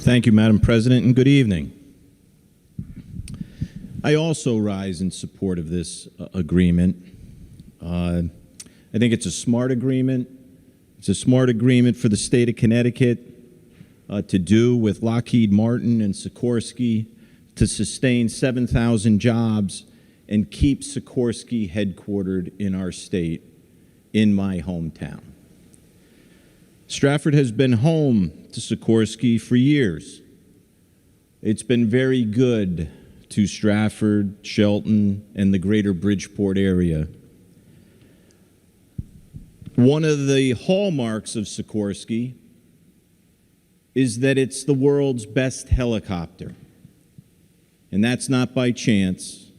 Thank you, Madam President, and good evening. I also rise in support of this agreement. I think it's a smart agreement. It's a smart agreement for the state of Connecticut to do with Lockheed Martin and Sikorsky to sustain 7,000 jobs and keep Sikorsky headquartered in our state, in my hometown. Stratford has been home to Sikorsky for years. It's been very good to Stratford, Shelton, and the greater Bridgeport area. One of the hallmarks of Sikorsky is that it's the world's best helicopter. And that's not by chance.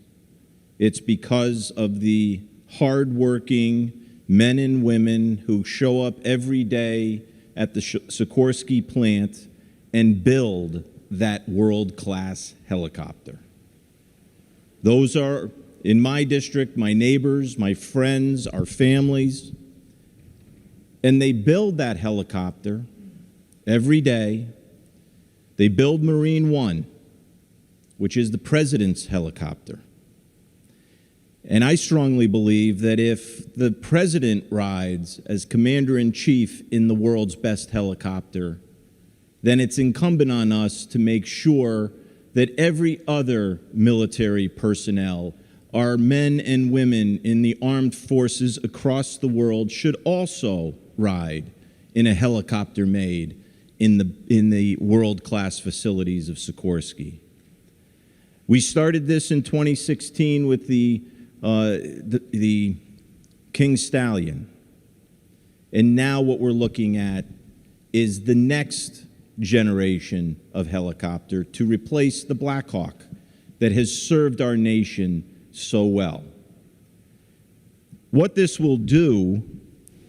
It's because of the hardworking men and women who show up every day at the Sikorsky plant and build that world-class helicopter. Those are, in my district, my neighbors, my friends, our families. And they build that helicopter every day. They build Marine One, which is the president's helicopter. And I strongly believe that if the president rides as commander-in-chief in the world's best helicopter, then it's incumbent on us to make sure that every other military personnel, our men and women in the armed forces across the world, should also ride in a helicopter made in the world-class facilities of Sikorsky. We started this in 2016 with the King Stallion. And now what we're looking at is the next generation of helicopter to replace the Black Hawk that has served our nation so well. What this will do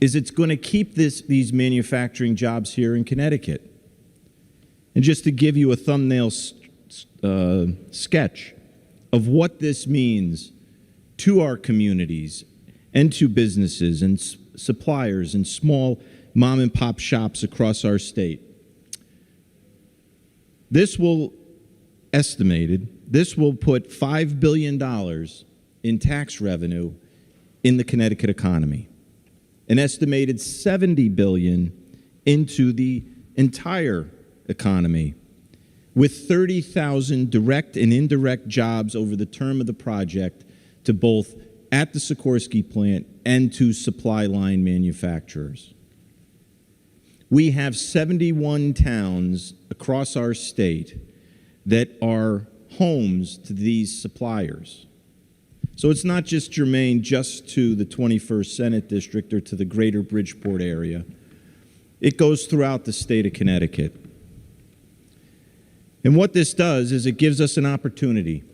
is it's going to keep these manufacturing jobs here in Connecticut. And just to give you a thumbnail sketch of what this means to our communities and to businesses and suppliers and small mom and pop shops across our state. This will put $5 billion in tax revenue in the Connecticut economy. An estimated $70 billion into the entire economy, with 30,000 direct and indirect jobs over the term of the project to both at the Sikorsky plant and to supply line manufacturers. We have 71 towns across our state that are homes to these suppliers. So it's not just germane just to the 21st Senate District or to the greater Bridgeport area. It goes throughout the state of Connecticut. And what this does is it gives us an opportunity.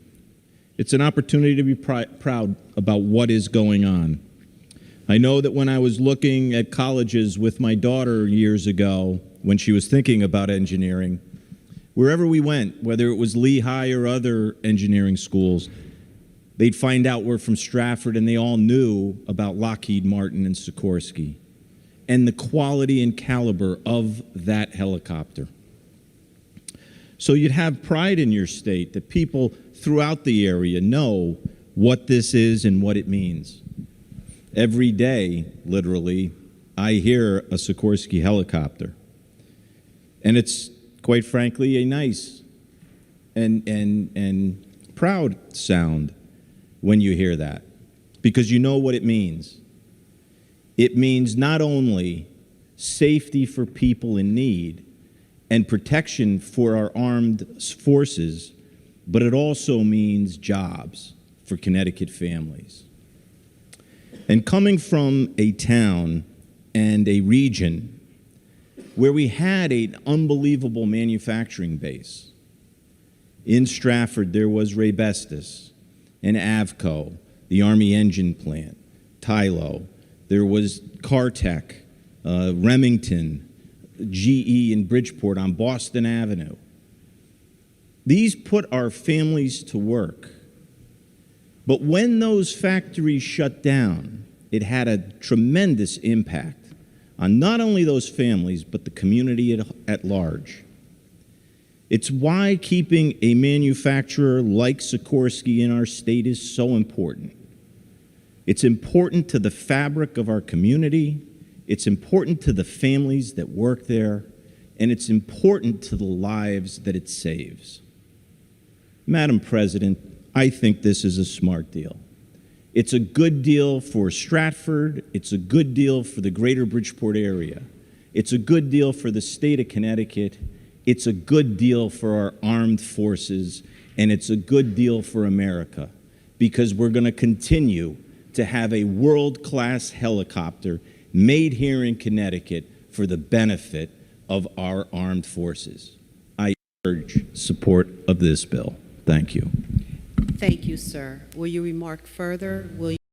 It's an opportunity to be proud about what is going on. I know that when I was looking at colleges with my daughter years ago, when she was thinking about engineering, wherever we went, whether it was Lehigh or other engineering schools, they'd find out we're from Stratford, and they all knew about Lockheed Martin and Sikorsky and the quality and caliber of that helicopter. So you'd have pride in your state that people throughout the area know what this is and what it means. Every day, literally, I hear a Sikorsky helicopter. And it's, quite frankly, a nice and proud sound when you hear that, because you know what it means. It means not only safety for people in need and protection for our armed forces, but it also means jobs for Connecticut families. And coming from a town and a region where we had an unbelievable manufacturing base. In Stratford, there was Raybestos and Avco, the Army engine plant, Tylo. There was Cartech, Remington, GE in Bridgeport on Boston Avenue. These put our families to work. But when those factories shut down, it had a tremendous impact on not only those families, but the community at large. It's why keeping a manufacturer like Sikorsky in our state is so important. It's important to the fabric of our community, it's important to the families that work there, and it's important to the lives that it saves. Madam President, I think this is a smart deal. It's a good deal for Stratford, it's a good deal for the greater Bridgeport area, it's a good deal for the state of Connecticut, it's a good deal for our armed forces, and it's a good deal for America, because we're going to continue to have a world-class helicopter made here in Connecticut for the benefit of our armed forces. I urge support of this bill. Thank you. Thank you, sir. Will you remark further? Will you